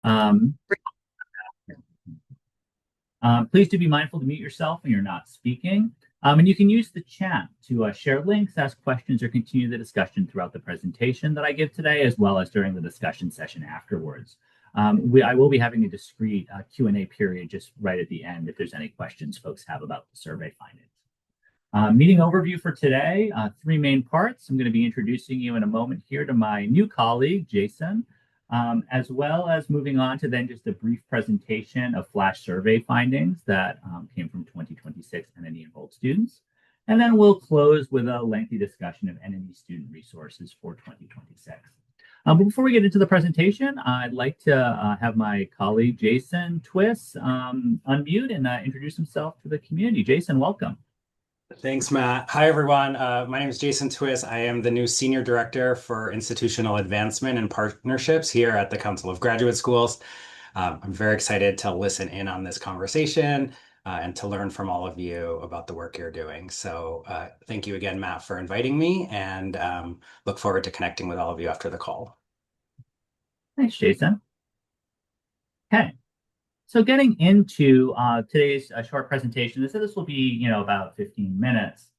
Um, Please do be mindful to mute yourself when you're not speaking. And you can use the chat to share links, ask questions, or continue the discussion throughout the presentation that I give today, as well as during the discussion session afterwards. I will be having a discrete Q&A period just right at the end if there's any questions folks have about the survey findings. Meeting overview for today, three main parts. I'm going to be introducing you in a moment here to my new colleague, Jason, as well as moving on to then just a brief presentation of flash survey findings that came from 2026 NNE enrolled students. And then we'll close with a lengthy discussion of NNE student resources for 2026. But before we get into the presentation, I'd like to have my colleague, Jason Twiss, unmute and introduce himself to the community. Jason, welcome. Thanks, Matt. Hi, everyone. My name is Jason Twiss. I am the new Senior Director for Institutional Advancement and Partnerships here at the Council of Graduate Schools. I'm very excited to listen in on this conversation and to learn from all of you about the work you're doing. So thank you again, Matt, for inviting me, and look forward to connecting with all of you after the call. Thanks, Jason. Okay. So getting into today's short presentation, this will be, about 15 minutes.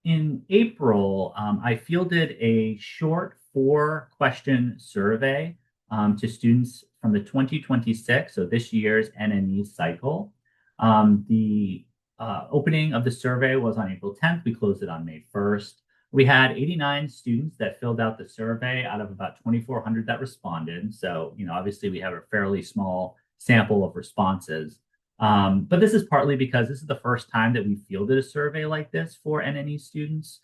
In April, I fielded a short 4-question survey to students from the 2026, so this year's NNE cycle. The opening of the survey was on April 10th. We closed it on May 1st. We had 89 students that filled out the survey out of about 2,400 that responded. So, obviously we have a fairly small sample of responses. But this is partly because this is the first time that we fielded a survey like this for NNE students.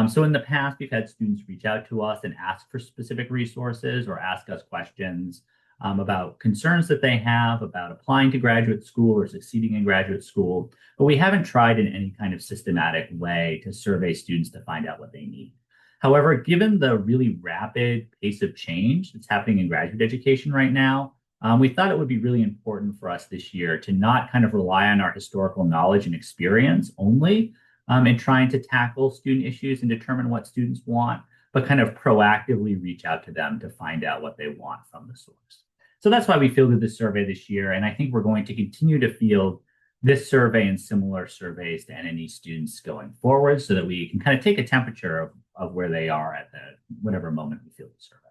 So in the past, we've had students reach out to us and ask for specific resources or ask us questions about concerns that they have about applying to graduate school or succeeding in graduate school. But we haven't tried in any kind of systematic way to survey students to find out what they need. However, given the really rapid pace of change that's happening in graduate education right now, we thought it would be really important for us this year to not kind of rely on our historical knowledge and experience only in trying to tackle student issues and determine what students want, but kind of proactively reach out to them to find out what they want from the source. So that's why we fielded this survey this year. And I think we're going to continue to field this survey and similar surveys to NNE students going forward so that we can kind of take a temperature of where they are at whatever moment we field the survey.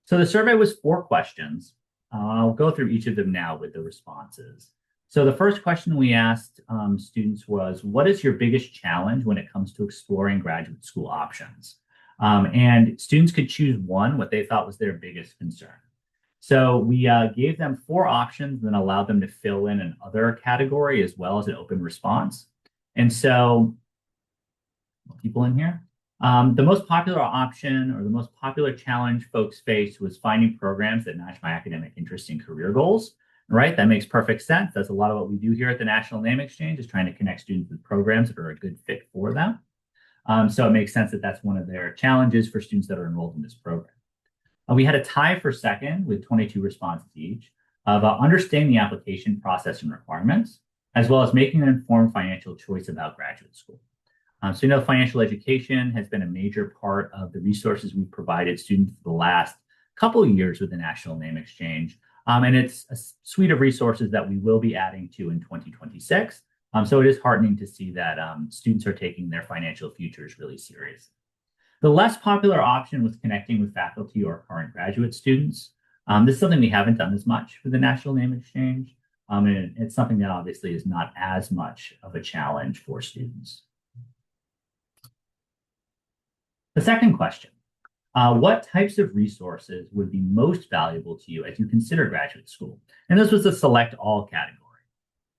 So the survey was 4 questions. I'll go through each of them now with the responses. So the first question we asked students was, what is your biggest challenge when it comes to exploring graduate school options? And students could choose one, what they thought was their biggest concern. So we gave them 4 options and then allowed them to fill in an other category as well as an open response. And so, people in here? The most popular option or the most popular challenge folks faced was finding programs that match my academic interests and career goals. Right? That makes perfect sense. That's a lot of what we do here at the National Name Exchange is trying to connect students with programs that are a good fit for them. So it makes sense that that's one of their challenges for students that are enrolled in this program. We had a tie for second with 22 responses each of understanding the application process and requirements, as well as making an informed financial choice about graduate school. So financial education has been a major part of the resources we've provided students for the last couple of years with the National Name Exchange. And it's a suite of resources that we will be adding to in 2026. So it is heartening to see that students are taking their financial futures really seriously. The less popular option was connecting with faculty or current graduate students. This is something we haven't done as much with the National Name Exchange. And it's something that obviously is not as much of a challenge for students. The second question, what types of resources would be most valuable to you as you consider graduate school? And this was a select all category.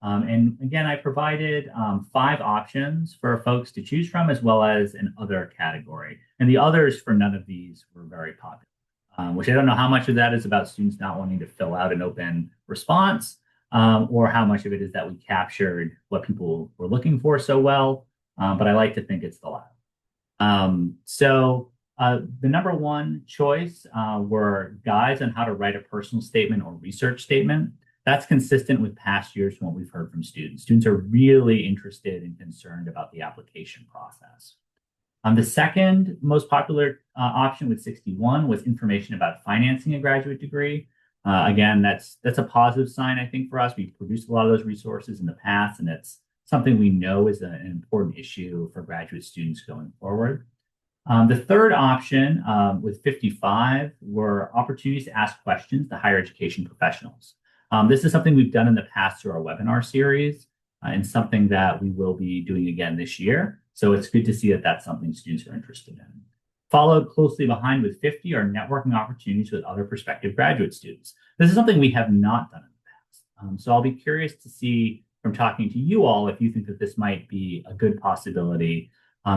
And again, I provided 5 options for folks to choose from, as well as an other category. And the others for none of these were very popular, which I don't know how much of that is about students not wanting to fill out an open response, or how much of it is that we captured what people were looking for so well. But I like to think it's the latter. So the number 1 choice were guides on how to write a personal statement or research statement. That's consistent with past years from what we've heard from students. Students are really interested and concerned about the application process. The second most popular option with 61 was information about financing a graduate degree. Again, that's a positive sign, I think, for us. We've produced a lot of those resources in the past, and it's something we know is an important issue for graduate students going forward. The third option with 55 were opportunities to ask questions to higher education professionals. This is something we've done in the past through our webinar series and something that we will be doing again this year. So it's good to see that that's something students are interested in. Followed closely behind with 50 are networking opportunities with other prospective graduate students. This is something we have not done in the past. So I'll be curious to see from talking to you all if you think that this might be a good possibility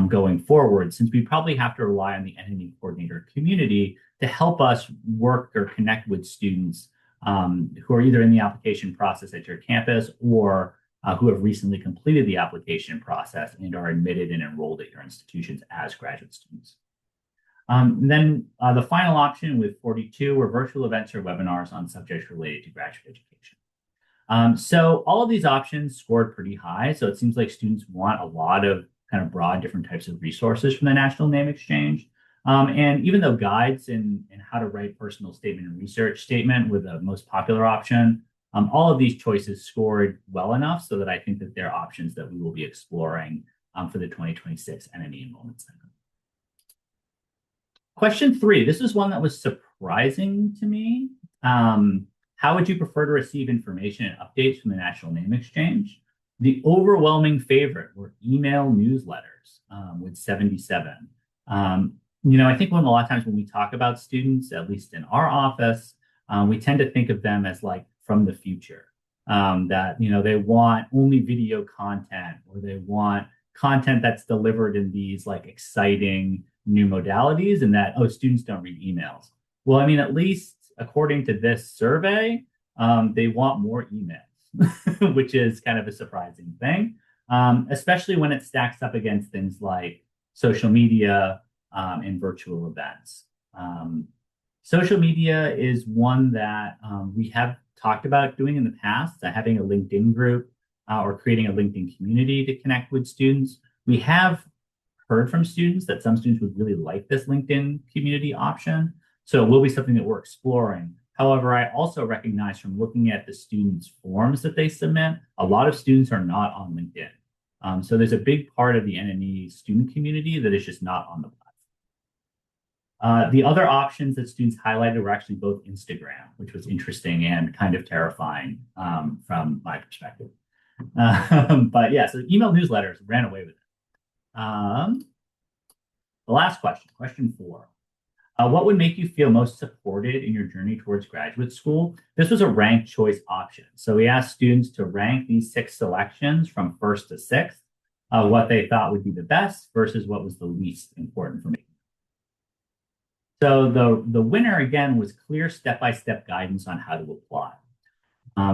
going forward, since we probably have to rely on the NNE coordinator community to help us work or connect with students who are either in the application process at your campus or who have recently completed the application process and are admitted and enrolled at your institutions as graduate students. Then the final option with 42 were virtual events or webinars on subjects related to graduate education. So all of these options scored pretty high. So it seems like students want a lot of kind of broad different types of resources from the National Name Exchange. And even though guides in how to write personal statement and research statement were the most popular option, all of these choices scored well enough so that I think that they're options that we will be exploring for the 2026 NNE enrollment cycle. Question 3, this is one that was surprising to me. How would you prefer to receive information and updates from the National Name Exchange? The overwhelming favorite were email newsletters with 77. I think a lot of times when we talk about students, at least in our office, we tend to think of them as like from the future, that, they want only video content or they want content that's delivered in these like exciting new modalities and that, students don't read emails. Well, I mean, at least according to this survey, they want more emails, which is kind of a surprising thing, especially when it stacks up against things like social media and virtual events. Social media is one that we have talked about doing in the past, having a LinkedIn group or creating a LinkedIn community to connect with students. We have heard from students that some students would really like this LinkedIn community option. So it will be something that we're exploring. However, I also recognize from looking at the students' forms that they submit, a lot of students are not on LinkedIn. So there's a big part of the NNE student community that is just not on the platform. The other options that students highlighted were actually both Instagram, which was interesting and kind of terrifying from my perspective. But yeah, so email newsletters ran away with it. The last question 4. What would make you feel most supported in your journey towards graduate school? This was a ranked choice option. So we asked students to rank these 6 selections from first to sixth, what they thought would be the best versus what was the least important for me. So the winner, again, was clear step-by-step guidance on how to apply.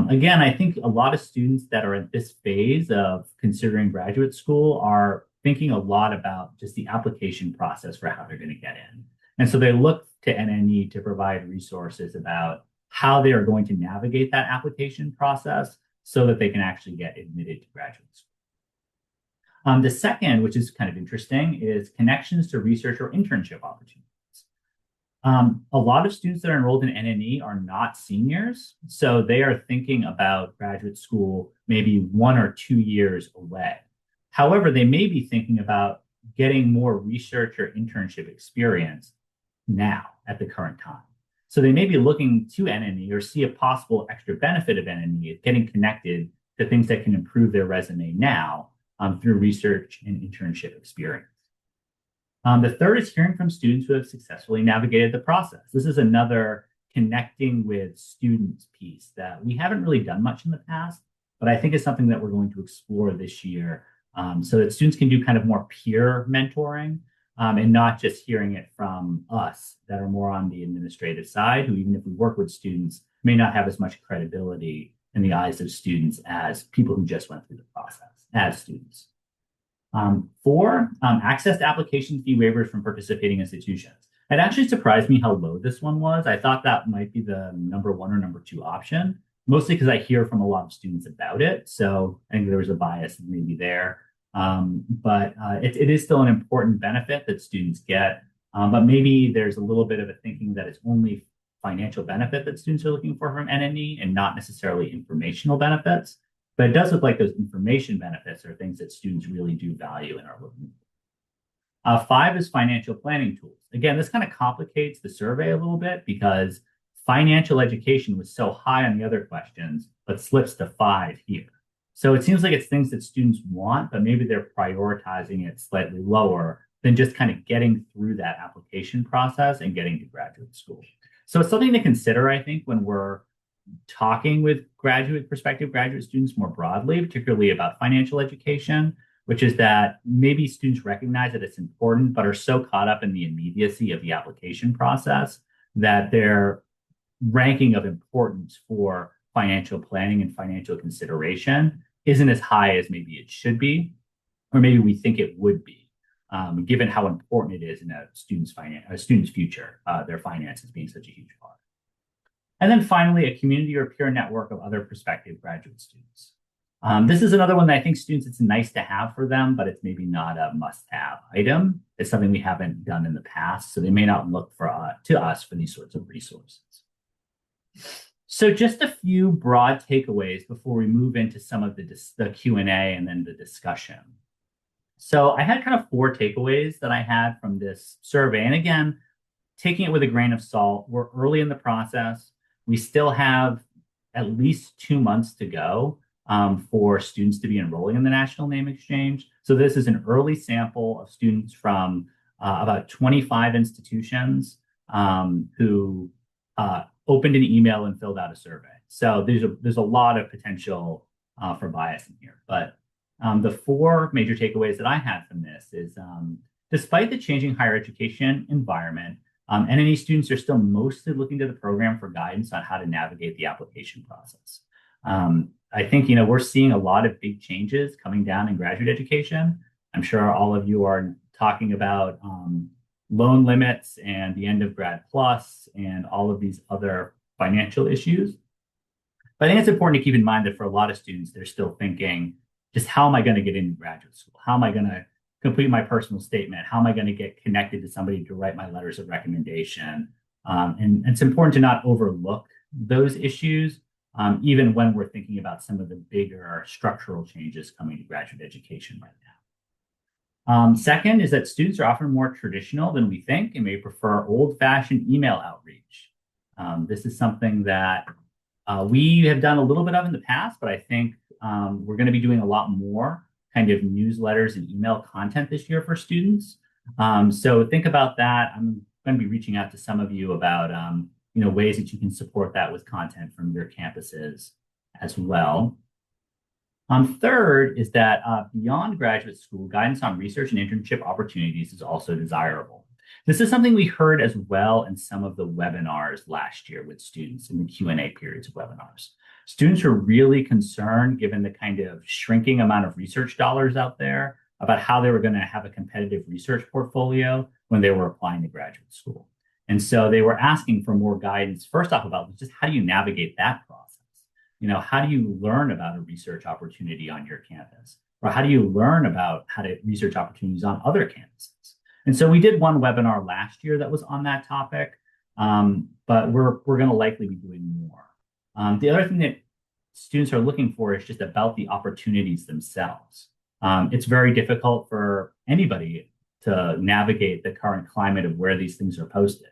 Again, I think a lot of students that are at this phase of considering graduate school are thinking a lot about just the application process for how they're going to get in. And so they look to NNE to provide resources about how they are going to navigate that application process so that they can actually get admitted to graduate school. The second, which is kind of interesting, is connections to research or internship opportunities. A lot of students that are enrolled in NNE are not seniors, so they are thinking about graduate school maybe 1 or 2 years away. However, they may be thinking about getting more research or internship experience now at the current time. So they may be looking to NNE or see a possible extra benefit of NNE, getting connected to things that can improve their resume now through research and internship experience. The third is hearing from students who have successfully navigated the process. This is another connecting with students piece that we haven't really done much in the past, but I think is something that we're going to explore this year so that students can do kind of more peer mentoring and not just hearing it from us that are more on the administrative side, who even if we work with students, may not have as much credibility in the eyes of students as people who just went through the process as students. 4, access to application fee waivers from participating institutions. It actually surprised me how low this one was. I thought that might be the number 1 or number 2 option, mostly because I hear from a lot of students about it. So I think there was a bias maybe there. But it is still an important benefit that students get. But maybe there's a little bit of a thinking that it's only financial benefit that students are looking for from NNE and not necessarily informational benefits. But it does look like those information benefits are things that students really do value and are looking for. Five is financial planning tools. Again, this kind of complicates the survey a little bit because financial education was so high on the other questions, but slips to five here. So it seems like it's things that students want, but maybe they're prioritizing it slightly lower than just kind of getting through that application process and getting to graduate school. So it's something to consider, I think, when we're talking with prospective graduate students more broadly, particularly about financial education, which is that maybe students recognize that it's important, but are so caught up in the immediacy of the application process that their ranking of importance for financial planning and financial consideration isn't as high as maybe it should be, or maybe we think it would be, given how important it is in a student's future, their finances being such a huge part. And then finally, a community or peer network of other prospective graduate students. This is another one that I think students, it's nice to have for them, but it's maybe not a must-have item. It's something we haven't done in the past, so they may not look to us for these sorts of resources. So just a few broad takeaways before we move into some of the Q&A and then the discussion. So I had kind of four takeaways that I had from this survey. And again, taking it with a grain of salt, we're early in the process. We still have at least 2 months to go for students to be enrolling in the National Name Exchange. So this is an early sample of students from about 25 institutions who opened an email and filled out a survey. So there's a lot of potential for bias in here. But the four major takeaways that I had from this is despite the changing higher education environment, NNE students are still mostly looking to the program for guidance on how to navigate the application process. I think, we're seeing a lot of big changes coming down in graduate education. I'm sure all of you are talking about loan limits and the end of Grad Plus and all of these other financial issues. But I think it's important to keep in mind that for a lot of students, they're still thinking, just how am I going to get into graduate school? How am I going to complete my personal statement? How am I going to get connected to somebody to write my letters of recommendation? And it's important to not overlook those issues, even when we're thinking about some of the bigger structural changes coming to graduate education right now. Second is that students are often more traditional than we think and may prefer old-fashioned email outreach. This is something that we have done a little bit of in the past, but I think we're going to be doing a lot more kind of newsletters and email content this year for students. So think about that. I'm going to be reaching out to some of you about ways that you can support that with content from your campuses as well. Third is that beyond graduate school, guidance on research and internship opportunities is also desirable. This is something we heard as well in some of the webinars last year with students in the Q&A periods of webinars. Students are really concerned, given the kind of shrinking amount of research dollars out there, about how they were going to have a competitive research portfolio when they were applying to graduate school. And so they were asking for more guidance, first off, about just how do you navigate that process? How do you learn about a research opportunity on your campus? Or how do you learn about how to research opportunities on other campuses? And so we did one webinar last year that was on that topic, but we're going to likely be doing more. The other thing that students are looking for is just about the opportunities themselves. It's very difficult for anybody to navigate the current climate of where these things are posted.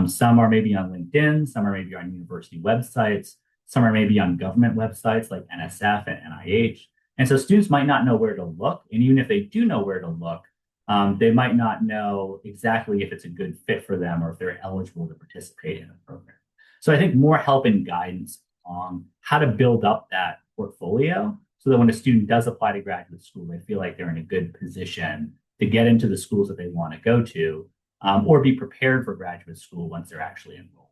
Some are maybe on LinkedIn, some are maybe on university websites, some are maybe on government websites like NSF and NIH. And so students might not know where to look. And even if they do know where to look, they might not know exactly if it's a good fit for them or if they're eligible to participate in a program. So I think more help and guidance on how to build up that portfolio so that when a student does apply to graduate school, they feel like they're in a good position to get into the schools that they want to go to, or be prepared for graduate school once they're actually enrolled.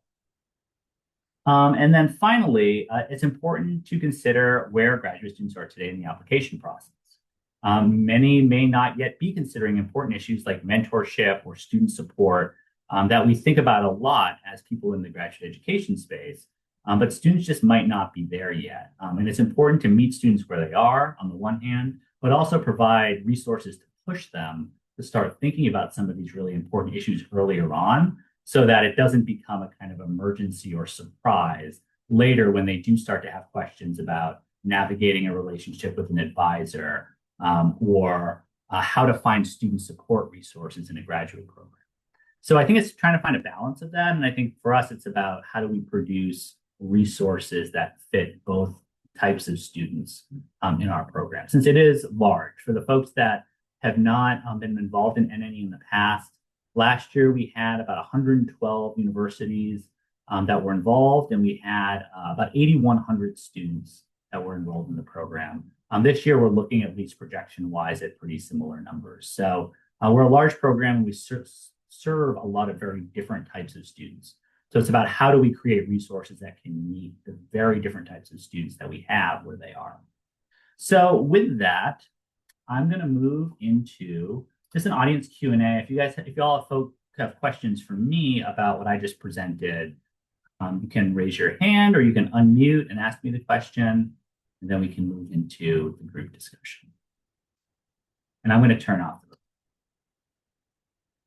And then finally, it's important to consider where graduate students are today in the application process. Many may not yet be considering important issues like mentorship or student support that we think about a lot as people in the graduate education space, but students just might not be there yet. And it's important to meet students where they are on the one hand, but also provide resources to push them to start thinking about some of these really important issues earlier on so that it doesn't become a kind of emergency or surprise later when they do start to have questions about navigating a relationship with an advisor or how to find student support resources in a graduate program. So I think it's trying to find a balance of that. And I think for us, it's about how do we produce resources that fit both types of students in our program, since it is large. For the folks that have not been involved in NNE in the past, last year we had about 112 universities that were involved, and we had about 8,100 students that were enrolled in the program. This year, we're looking at least projection-wise at pretty similar numbers. So we're a large program, and we serve a lot of very different types of students. So it's about how do we create resources that can meet the very different types of students that we have where they are. So with that, I'm going to move into just an audience Q&A. If you all have questions for me about what I just presented, you can raise your hand or you can unmute and ask me the question, and then we can move into the group discussion. And I'm going to turn off the